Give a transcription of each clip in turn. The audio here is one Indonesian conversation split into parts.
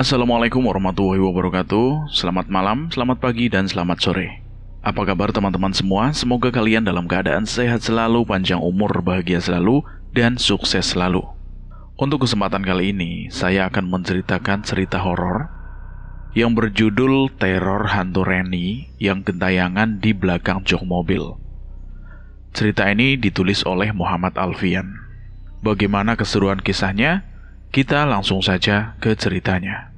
Assalamualaikum warahmatullahi wabarakatuh. Selamat malam, selamat pagi, dan selamat sore. Apa kabar teman-teman semua? Semoga kalian dalam keadaan sehat selalu, panjang umur, bahagia selalu, dan sukses selalu. Untuk kesempatan kali ini, saya akan menceritakan cerita horor yang berjudul Teror Hantu Reni yang gentayangan di belakang jok mobil. Cerita ini ditulis oleh Muhammad Alfian. Bagaimana keseruan kisahnya? Kita langsung saja ke ceritanya.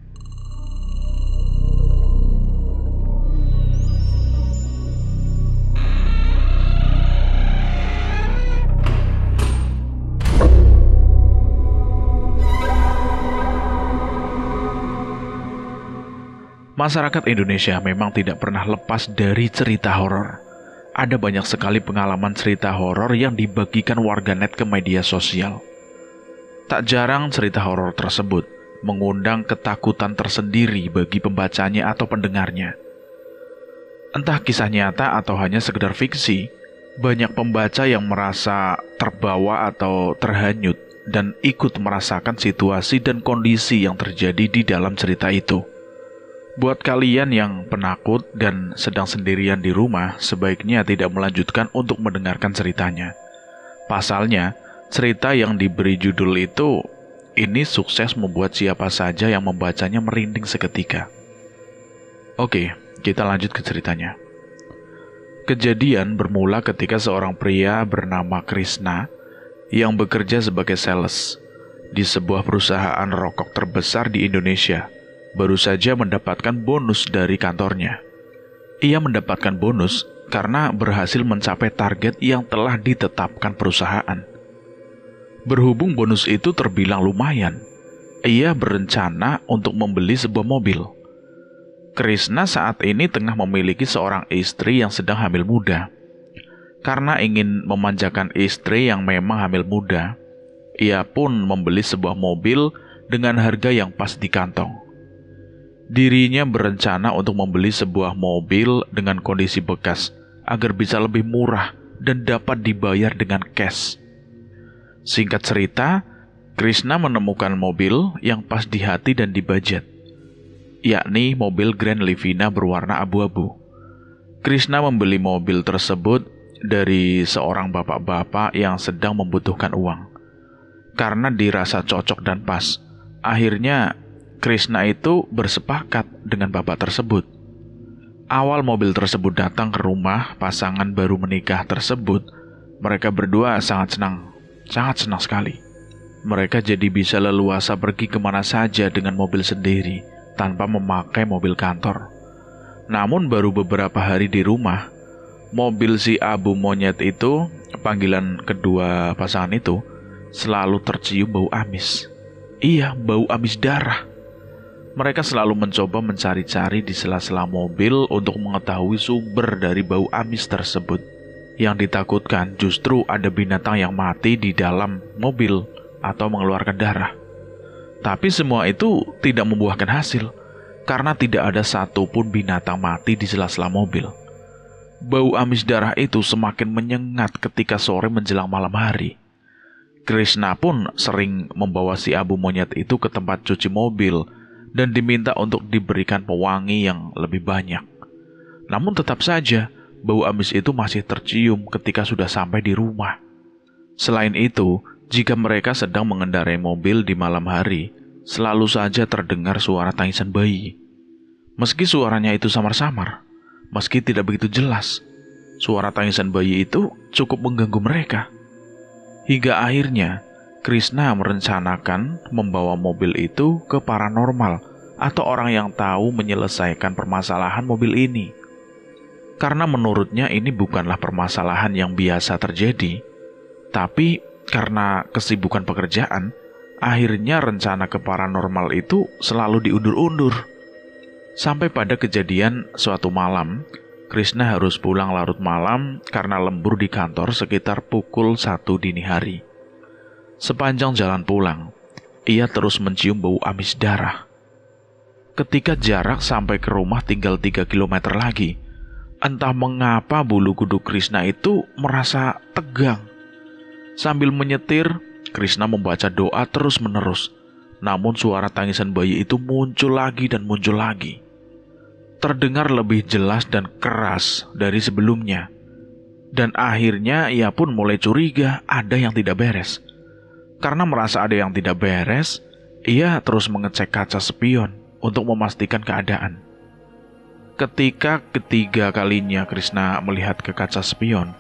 Masyarakat Indonesia memang tidak pernah lepas dari cerita horor. Ada banyak sekali pengalaman cerita horor yang dibagikan warganet ke media sosial. Tak jarang cerita horor tersebut mengundang ketakutan tersendiri bagi pembacanya atau pendengarnya. Entah kisah nyata atau hanya sekedar fiksi, banyak pembaca yang merasa terbawa atau terhanyut dan ikut merasakan situasi dan kondisi yang terjadi di dalam cerita itu. Buat kalian yang penakut dan sedang sendirian di rumah, sebaiknya tidak melanjutkan untuk mendengarkan ceritanya. Pasalnya, cerita yang diberi judul itu, ini sukses membuat siapa saja yang membacanya merinding seketika. Oke, kita lanjut ke ceritanya. Kejadian bermula ketika seorang pria bernama Krishna yang bekerja sebagai sales di sebuah perusahaan rokok terbesar di Indonesia baru saja mendapatkan bonus dari kantornya. Ia mendapatkan bonus karena berhasil mencapai target yang telah ditetapkan perusahaan. Berhubung bonus itu terbilang lumayan, ia berencana untuk membeli sebuah mobil. Krishna saat ini tengah memiliki seorang istri yang sedang hamil muda. Karena ingin memanjakan istri yang memang hamil muda, ia pun membeli sebuah mobil dengan harga yang pas di kantong. Dirinya berencana untuk membeli sebuah mobil dengan kondisi bekas agar bisa lebih murah dan dapat dibayar dengan cash. Singkat cerita, Krishna menemukan mobil yang pas di hati dan di budget, yakni mobil Grand Livina berwarna abu-abu. Krishna membeli mobil tersebut dari seorang bapak-bapak yang sedang membutuhkan uang. Karena dirasa cocok dan pas, akhirnya Krishna itu bersepakat dengan bapak tersebut. Awal mobil tersebut datang ke rumah pasangan baru menikah tersebut, mereka berdua sangat senang sekali. Mereka jadi bisa leluasa pergi kemana saja dengan mobil sendiri tanpa memakai mobil kantor. Namun baru beberapa hari di rumah, mobil si Abu Monyet itu, panggilan kedua pasangan itu, selalu tercium bau amis. Iya, bau amis darah. Mereka selalu mencoba mencari-cari di sela-sela mobil untuk mengetahui sumber dari bau amis tersebut. Yang ditakutkan justru ada binatang yang mati di dalam mobil atau mengeluarkan darah. Tapi semua itu tidak membuahkan hasil, karena tidak ada satupun binatang mati di sela-sela mobil. Bau amis darah itu semakin menyengat ketika sore menjelang malam hari. Krishna pun sering membawa si Abu Monyet itu ke tempat cuci mobil dan diminta untuk diberikan pewangi yang lebih banyak. Namun tetap saja, bau amis itu masih tercium ketika sudah sampai di rumah. Selain itu, jika mereka sedang mengendarai mobil di malam hari, selalu saja terdengar suara tangisan bayi. Meski suaranya itu samar-samar, meski tidak begitu jelas, suara tangisan bayi itu cukup mengganggu mereka. Hingga akhirnya, Krishna merencanakan membawa mobil itu ke paranormal atau orang yang tahu menyelesaikan permasalahan mobil ini. Karena menurutnya ini bukanlah permasalahan yang biasa terjadi, tapi karena kesibukan pekerjaan, akhirnya rencana ke paranormal itu selalu diundur-undur. Sampai pada kejadian suatu malam, Krishna harus pulang larut malam karena lembur di kantor sekitar pukul 1 dini hari. Sepanjang jalan pulang, ia terus mencium bau amis darah. Ketika jarak sampai ke rumah tinggal 3 kilometer lagi, entah mengapa bulu kuduk Krishna itu merasa tegang. Sambil menyetir, Krishna membaca doa terus-menerus. namun suara tangisan bayi itu muncul lagi dan muncul lagi. Terdengar lebih jelas dan keras dari sebelumnya. Dan akhirnya ia pun mulai curiga ada yang tidak beres. Karena merasa ada yang tidak beres, ia terus mengecek kaca spion untuk memastikan keadaan. Ketika ketiga kalinya Krishna melihat ke kaca spion,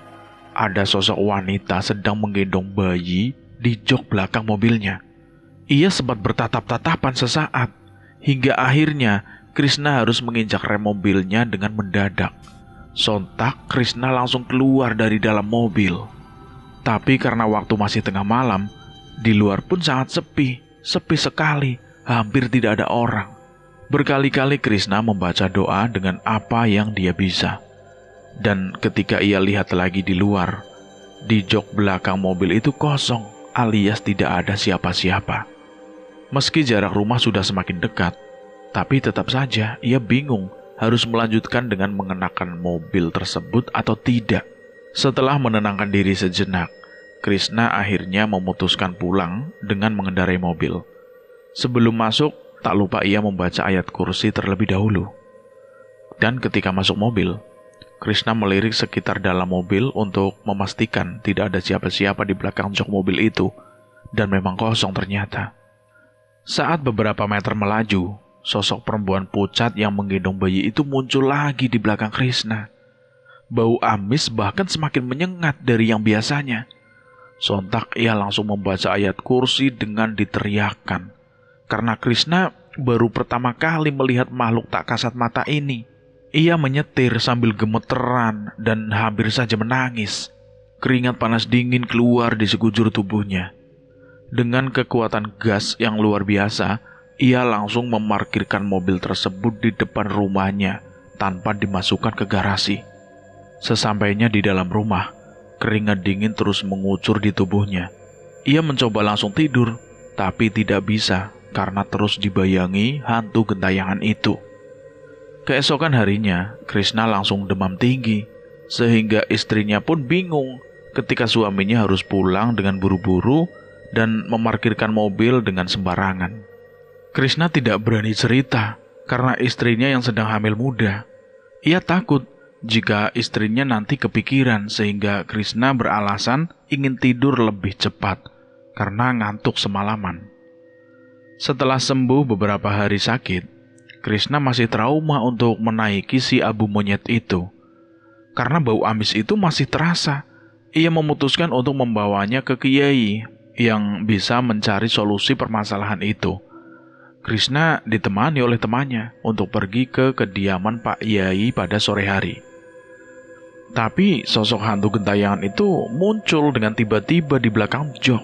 ada sosok wanita sedang menggendong bayi di jok belakang mobilnya. Ia sempat bertatap-tatapan sesaat, hingga akhirnya Krishna harus menginjak rem mobilnya dengan mendadak. Sontak Krishna langsung keluar dari dalam mobil. Tapi karena waktu masih tengah malam, di luar pun sangat sepi sekali, hampir tidak ada orang. Berkali-kali Krishna membaca doa dengan apa yang dia bisa. Dan ketika ia lihat lagi di luar, di jok belakang mobil itu kosong, alias tidak ada siapa-siapa. Meski jarak rumah sudah semakin dekat, tapi tetap saja ia bingung harus melanjutkan dengan mengenakan mobil tersebut atau tidak. Setelah menenangkan diri sejenak, Krishna akhirnya memutuskan pulang dengan mengendarai mobil. Sebelum masuk, tak lupa ia membaca ayat kursi terlebih dahulu. Dan ketika masuk mobil, Krishna melirik sekitar dalam mobil untuk memastikan tidak ada siapa-siapa di belakang jok mobil itu, dan memang kosong ternyata. Saat beberapa meter melaju, sosok perempuan pucat yang menggendong bayi itu muncul lagi di belakang Krishna. Bau amis bahkan semakin menyengat dari yang biasanya. Sontak ia langsung membaca ayat kursi dengan diteriakkan. Karena Krishna baru pertama kali melihat makhluk tak kasat mata ini. Ia menyetir sambil gemeteran dan hampir saja menangis. Keringat panas dingin keluar di sekujur tubuhnya. Dengan kekuatan gas yang luar biasa, ia langsung memarkirkan mobil tersebut di depan rumahnya tanpa dimasukkan ke garasi. Sesampainya di dalam rumah, keringat dingin terus mengucur di tubuhnya. Ia mencoba langsung tidur, tapi tidak bisa karena terus dibayangi hantu gentayangan itu. Keesokan harinya, Krishna langsung demam tinggi, sehingga istrinya pun bingung ketika suaminya harus pulang dengan buru-buru dan memarkirkan mobil dengan sembarangan. Krishna tidak berani cerita karena istrinya yang sedang hamil muda. Ia takut jika istrinya nanti kepikiran sehingga Krishna beralasan ingin tidur lebih cepat karena ngantuk semalaman. Setelah sembuh beberapa hari sakit, Krishna masih trauma untuk menaiki si abu monyet itu. Karena bau amis itu masih terasa, ia memutuskan untuk membawanya ke kiai yang bisa mencari solusi permasalahan itu. Krishna ditemani oleh temannya untuk pergi ke kediaman Pak Yai pada sore hari. Tapi sosok hantu gentayangan itu muncul dengan tiba-tiba di belakang jok.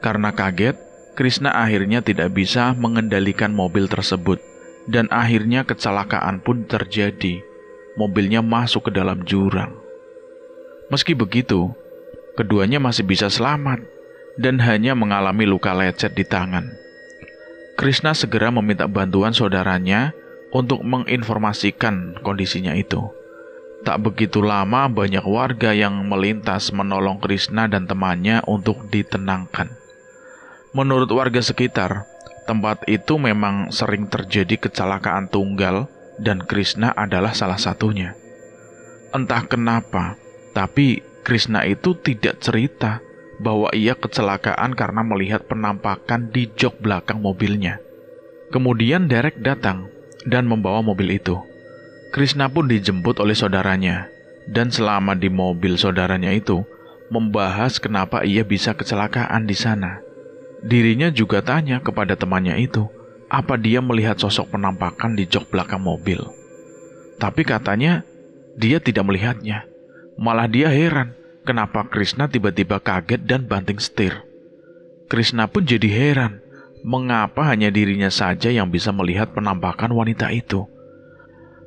Karena kaget, Krishna akhirnya tidak bisa mengendalikan mobil tersebut, dan akhirnya kecelakaan pun terjadi. Mobilnya masuk ke dalam jurang. Meski begitu, keduanya masih bisa selamat, dan hanya mengalami luka lecet di tangan. Krishna segera meminta bantuan saudaranya untuk menginformasikan kondisinya itu. Tak begitu lama banyak warga yang melintas menolong Krishna dan temannya untuk ditenangkan. Menurut warga sekitar, tempat itu memang sering terjadi kecelakaan tunggal dan Krishna adalah salah satunya. Entah kenapa, tapi Krishna itu tidak cerita bahwa ia kecelakaan karena melihat penampakan di jok belakang mobilnya. Kemudian Derek datang dan membawa mobil itu. Krishna pun dijemput oleh saudaranya, dan selama di mobil saudaranya itu, membahas kenapa ia bisa kecelakaan di sana. Dirinya juga tanya kepada temannya itu, apa dia melihat sosok penampakan di jok belakang mobil. Tapi katanya, dia tidak melihatnya. Malah dia heran, kenapa Krishna tiba-tiba kaget dan banting setir. Krishna pun jadi heran, mengapa hanya dirinya saja yang bisa melihat penampakan wanita itu.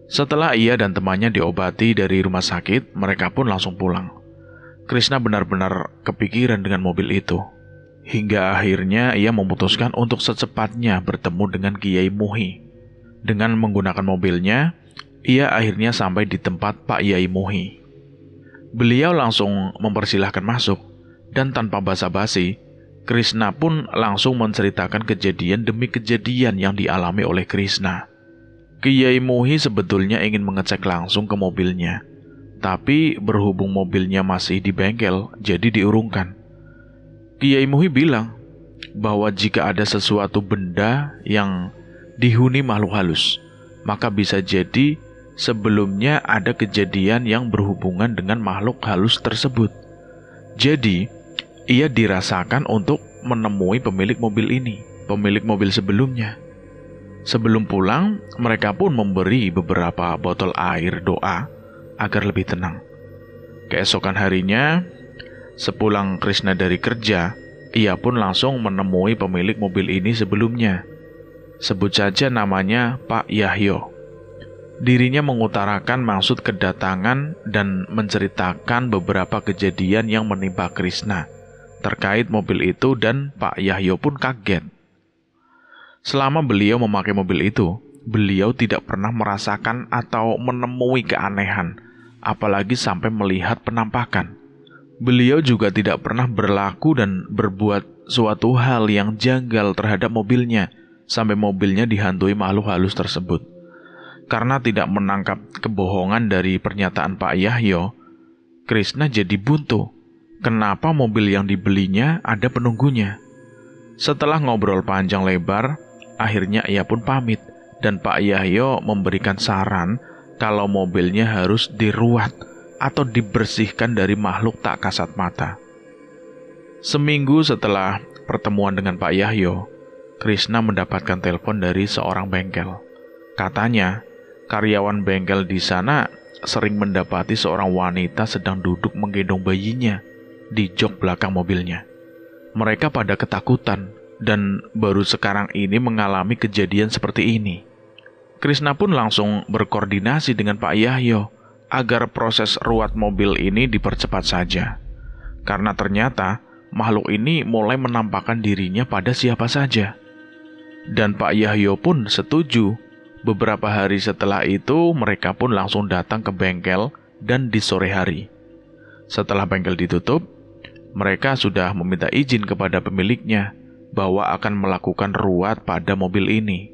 Setelah ia dan temannya diobati dari rumah sakit, mereka pun langsung pulang. Krishna benar-benar kepikiran dengan mobil itu. Hingga akhirnya ia memutuskan untuk secepatnya bertemu dengan Kiai Muhi. Dengan menggunakan mobilnya, ia akhirnya sampai di tempat Pak Yai Muhi. Beliau langsung mempersilahkan masuk, dan tanpa basa-basi, Krishna pun langsung menceritakan kejadian demi kejadian yang dialami oleh Krishna. Kiai Muhi sebetulnya ingin mengecek langsung ke mobilnya, tapi berhubung mobilnya masih di bengkel, jadi diurungkan. Kiai Muhi bilang bahwa jika ada sesuatu benda yang dihuni makhluk halus, maka bisa jadi sebelumnya ada kejadian yang berhubungan dengan makhluk halus tersebut. Jadi, ia dirasakan untuk menemui pemilik mobil ini, pemilik mobil sebelumnya. Sebelum pulang, mereka pun memberi beberapa botol air doa agar lebih tenang. Keesokan harinya, sepulang Krishna dari kerja, ia pun langsung menemui pemilik mobil ini sebelumnya. Sebut saja namanya Pak Yahyo. Dirinya mengutarakan maksud kedatangan dan menceritakan beberapa kejadian yang menimpa Krishna terkait mobil itu, dan Pak Yahyo pun kaget. Selama beliau memakai mobil itu, beliau tidak pernah merasakan atau menemui keanehan, apalagi sampai melihat penampakan. Beliau juga tidak pernah berlaku dan berbuat suatu hal yang janggal terhadap mobilnya, sampai mobilnya dihantui makhluk halus tersebut. Karena tidak menangkap kebohongan dari pernyataan Pak Yahyo, Krishna jadi buntu. Kenapa mobil yang dibelinya ada penunggunya? Setelah ngobrol panjang lebar, akhirnya ia pun pamit, dan Pak Yahyo memberikan saran kalau mobilnya harus diruat atau dibersihkan dari makhluk tak kasat mata. Seminggu setelah pertemuan dengan Pak Yahyo, Krishna mendapatkan telepon dari seorang bengkel. Katanya, karyawan bengkel di sana sering mendapati seorang wanita sedang duduk menggendong bayinya di jok belakang mobilnya. Mereka pada ketakutan dan baru sekarang ini mengalami kejadian seperti ini. Krishna pun langsung berkoordinasi dengan Pak Yahyo agar proses ruat mobil ini dipercepat saja. Karena ternyata makhluk ini mulai menampakkan dirinya pada siapa saja. Dan Pak Yahyo pun setuju. Beberapa hari setelah itu mereka pun langsung datang ke bengkel dan di sore hari. Setelah bengkel ditutup, mereka sudah meminta izin kepada pemiliknya bahwa akan melakukan ruat pada mobil ini.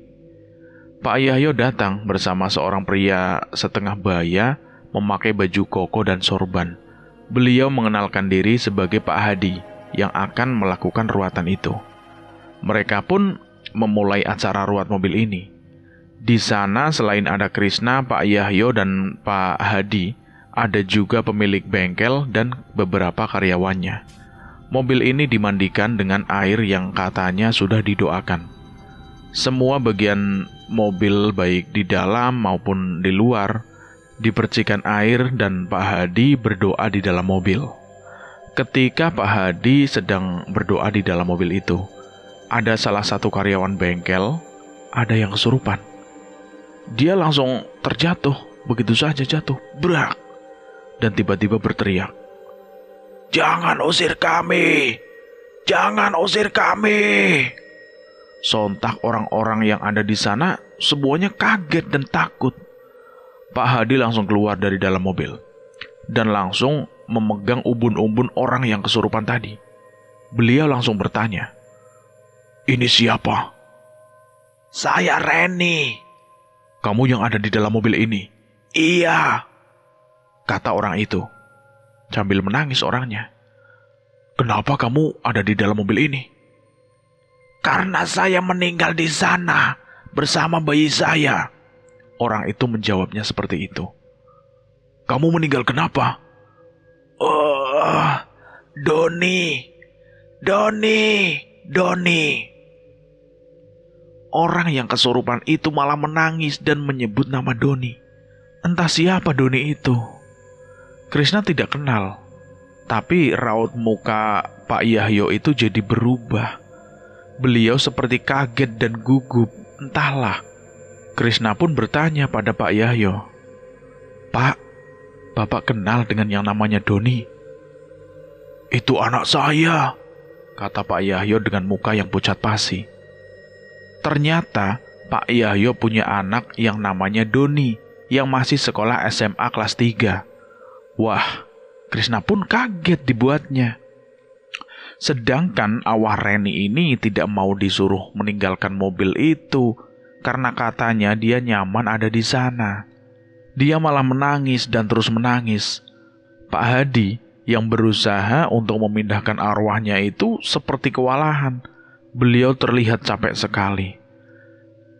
Pak Yahyo datang bersama seorang pria setengah baya memakai baju koko dan sorban. Beliau mengenalkan diri sebagai Pak Hadi yang akan melakukan ruatan itu. Mereka pun memulai acara ruat mobil ini. Di sana selain ada Krishna, Pak Yahyo, dan Pak Hadi, ada juga pemilik bengkel dan beberapa karyawannya. Mobil ini dimandikan dengan air yang katanya sudah didoakan. Semua bagian mobil baik di dalam maupun di luar dipercikan air dan Pak Hadi berdoa di dalam mobil. Ketika Pak Hadi sedang berdoa di dalam mobil itu, ada salah satu karyawan bengkel, ada yang kesurupan. Dia langsung terjatuh, begitu saja jatuh, brak, dan tiba-tiba berteriak, "Jangan usir kami! Jangan usir kami!" Sontak orang-orang yang ada di sana semuanya kaget dan takut. Pak Hadi langsung keluar dari dalam mobil dan langsung memegang ubun-ubun orang yang kesurupan tadi. Beliau langsung bertanya, "Ini siapa?" "Saya Reni." "Kamu yang ada di dalam mobil ini?" "Iya," kata orang itu sambil menangis orangnya. "Kenapa kamu ada di dalam mobil ini?" "Karena saya meninggal di sana bersama bayi saya." Orang itu menjawabnya seperti itu. "Kamu meninggal kenapa?" Doni. Orang yang kesurupan itu malah menangis dan menyebut nama Doni. Entah siapa Doni itu. Krishna tidak kenal, tapi raut muka Pak Yahyo itu jadi berubah. Beliau seperti kaget dan gugup, entahlah. Krishna pun bertanya pada Pak Yahyo, "Pak, Bapak kenal dengan yang namanya Doni?" "Itu anak saya," kata Pak Yahyo dengan muka yang pucat pasi. Ternyata Pak Yahyo punya anak yang namanya Doni, yang masih sekolah SMA kelas 3. Wah, Krishna pun kaget dibuatnya. Sedangkan awah Reni ini tidak mau disuruh meninggalkan mobil itu karena katanya dia nyaman ada di sana. Dia malah menangis dan terus menangis. Pak Hadi yang berusaha untuk memindahkan arwahnya itu seperti kewalahan. Beliau terlihat capek sekali.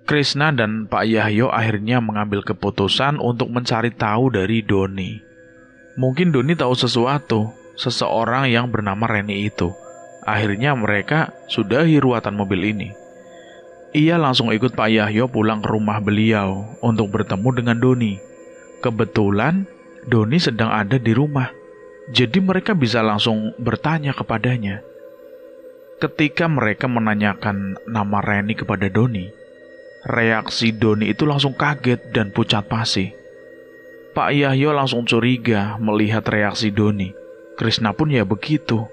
Krishna dan Pak Yahyo akhirnya mengambil keputusan untuk mencari tahu dari Doni. Mungkin Doni tahu sesuatu, seseorang yang bernama Reni itu. Akhirnya mereka sudahi ruatan mobil ini. Ia langsung ikut Pak Yahyo pulang ke rumah beliau untuk bertemu dengan Doni. Kebetulan Doni sedang ada di rumah, jadi mereka bisa langsung bertanya kepadanya. Ketika mereka menanyakan nama Reni kepada Doni, reaksi Doni itu langsung kaget dan pucat pasi. Pak Yahyo langsung curiga melihat reaksi Doni. Krishna pun ya begitu.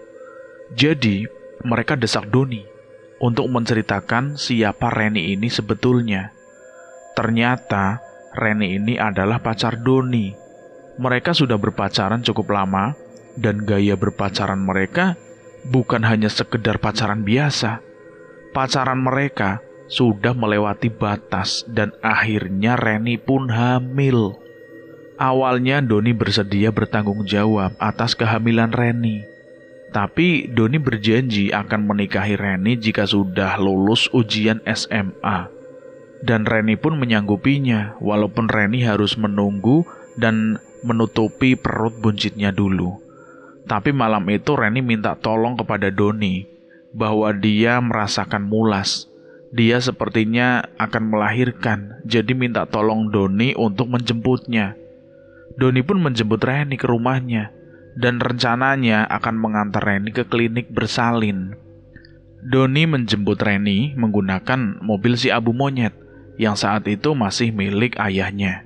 Jadi, mereka desak Doni untuk menceritakan siapa Reni ini sebetulnya. Ternyata, Reni ini adalah pacar Doni. Mereka sudah berpacaran cukup lama, dan gaya berpacaran mereka bukan hanya sekedar pacaran biasa. Pacaran mereka sudah melewati batas, dan akhirnya Reni pun hamil. Awalnya Doni bersedia bertanggung jawab atas kehamilan Reni. Tapi Doni berjanji akan menikahi Reni jika sudah lulus ujian SMA. Dan Reni pun menyanggupinya, walaupun Reni harus menunggu dan menutupi perut buncitnya dulu. Tapi malam itu Reni minta tolong kepada Doni, bahwa dia merasakan mulas. Dia sepertinya akan melahirkan, jadi minta tolong Doni untuk menjemputnya. Doni pun menjemput Reni ke rumahnya, dan rencananya akan mengantar Reni ke klinik bersalin. Doni menjemput Reni menggunakan mobil si Abu Monyet yang saat itu masih milik ayahnya.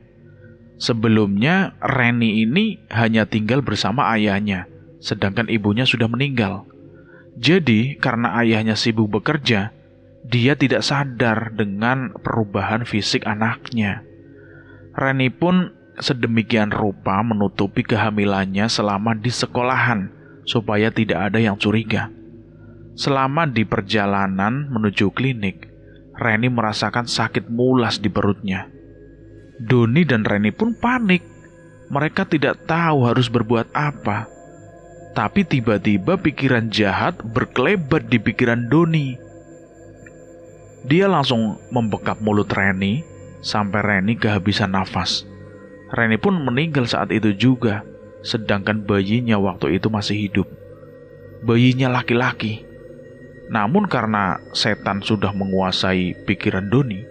Sebelumnya Reni ini hanya tinggal bersama ayahnya, sedangkan ibunya sudah meninggal. Jadi karena ayahnya sibuk bekerja, dia tidak sadar dengan perubahan fisik anaknya. Reni pun sedemikian rupa menutupi kehamilannya selama di sekolahan supaya tidak ada yang curiga. Selama di perjalanan menuju klinik, Reni merasakan sakit mulas di perutnya. Doni dan Reni pun panik. Mereka tidak tahu harus berbuat apa. Tapi tiba-tiba pikiran jahat berkelebat di pikiran Doni. Dia langsung membekap mulut Reni sampai Reni kehabisan nafas. Reni pun meninggal saat itu juga, sedangkan bayinya waktu itu masih hidup. Bayinya laki-laki. Namun karena setan sudah menguasai pikiran Doni,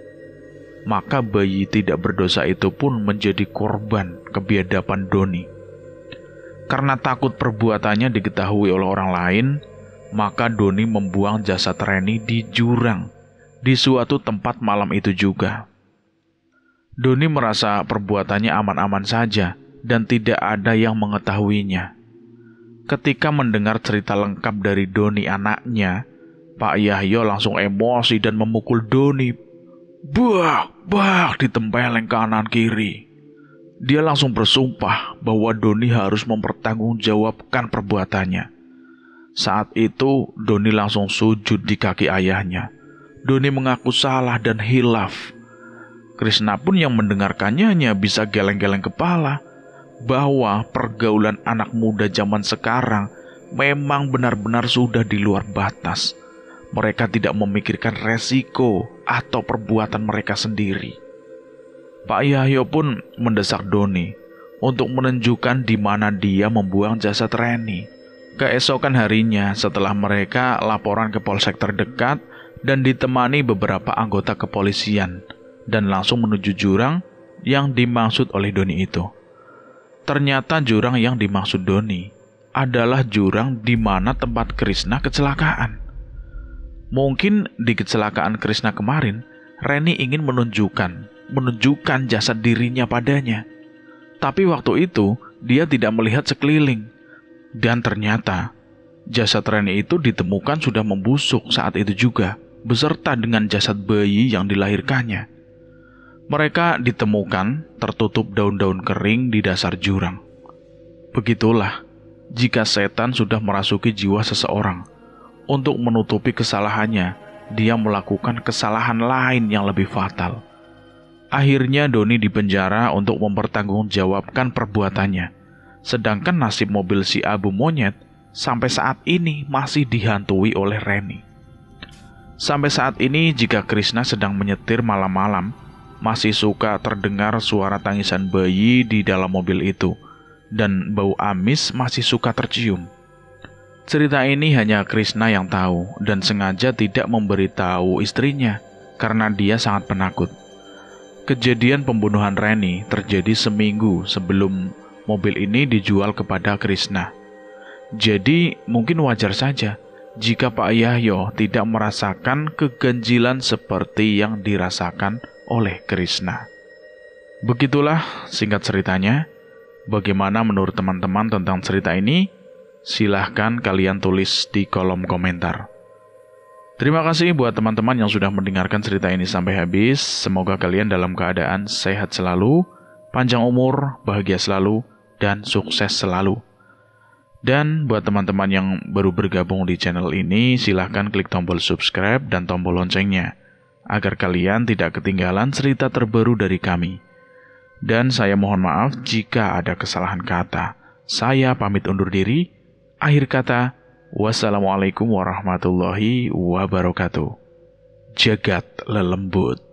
maka bayi tidak berdosa itu pun menjadi korban kebiadaban Doni. Karena takut perbuatannya diketahui oleh orang lain, maka Doni membuang jasad Reni di jurang di suatu tempat malam itu juga. Doni merasa perbuatannya aman-aman saja dan tidak ada yang mengetahuinya. Ketika mendengar cerita lengkap dari Doni anaknya, Pak Yahyo langsung emosi dan memukul Doni. Bah, ditempeleng kanan kiri. Dia langsung bersumpah bahwa Doni harus mempertanggungjawabkan perbuatannya. Saat itu Doni langsung sujud di kaki ayahnya. Doni mengaku salah dan hilaf. Krishna pun yang mendengarkannya hanya bisa geleng-geleng kepala bahwa pergaulan anak muda zaman sekarang memang benar-benar sudah di luar batas. Mereka tidak memikirkan resiko atau perbuatan mereka sendiri. Pak Yahyo pun mendesak Doni untuk menunjukkan di mana dia membuang jasad Reni. Keesokan harinya setelah mereka laporan ke polsek terdekat dan ditemani beberapa anggota kepolisian, dan langsung menuju jurang yang dimaksud oleh Doni itu. Ternyata jurang yang dimaksud Doni adalah jurang di mana tempat Krishna kecelakaan. Mungkin di kecelakaan Krishna kemarin, Reni ingin menunjukkan jasad dirinya padanya. Tapi waktu itu, dia tidak melihat sekeliling. Dan ternyata, jasad Reni itu ditemukan sudah membusuk saat itu juga, beserta dengan jasad bayi yang dilahirkannya. Mereka ditemukan tertutup daun-daun kering di dasar jurang. Begitulah, jika setan sudah merasuki jiwa seseorang, Untuk menutupi kesalahannya, dia melakukan kesalahan lain yang lebih fatal. Akhirnya Doni dipenjara untuk mempertanggungjawabkan perbuatannya. Sedangkan nasib mobil si Abu Monyet sampai saat ini masih dihantui oleh Reni. Sampai saat ini jika Krishna sedang menyetir malam-malam, masih suka terdengar suara tangisan bayi di dalam mobil itu, dan bau amis masih suka tercium. Cerita ini hanya Krishna yang tahu dan sengaja tidak memberitahu istrinya karena dia sangat penakut. Kejadian pembunuhan Reni terjadi seminggu sebelum mobil ini dijual kepada Krishna. Jadi mungkin wajar saja jika Pak Yahyo tidak merasakan keganjilan seperti yang dirasakan oleh Krishna. Begitulah singkat ceritanya. Bagaimana menurut teman-teman tentang cerita ini? Silahkan kalian tulis di kolom komentar. Terima kasih buat teman-teman yang sudah mendengarkan cerita ini sampai habis. Semoga kalian dalam keadaan sehat selalu, panjang umur, bahagia selalu, dan sukses selalu. Dan buat teman-teman yang baru bergabung di channel ini, silahkan klik tombol subscribe dan tombol loncengnya, agar kalian tidak ketinggalan cerita terbaru dari kami. Dan saya mohon maaf jika ada kesalahan kata. Saya pamit undur diri. Akhir kata, wassalamualaikum warahmatullahi wabarakatuh. Jagat lelembut.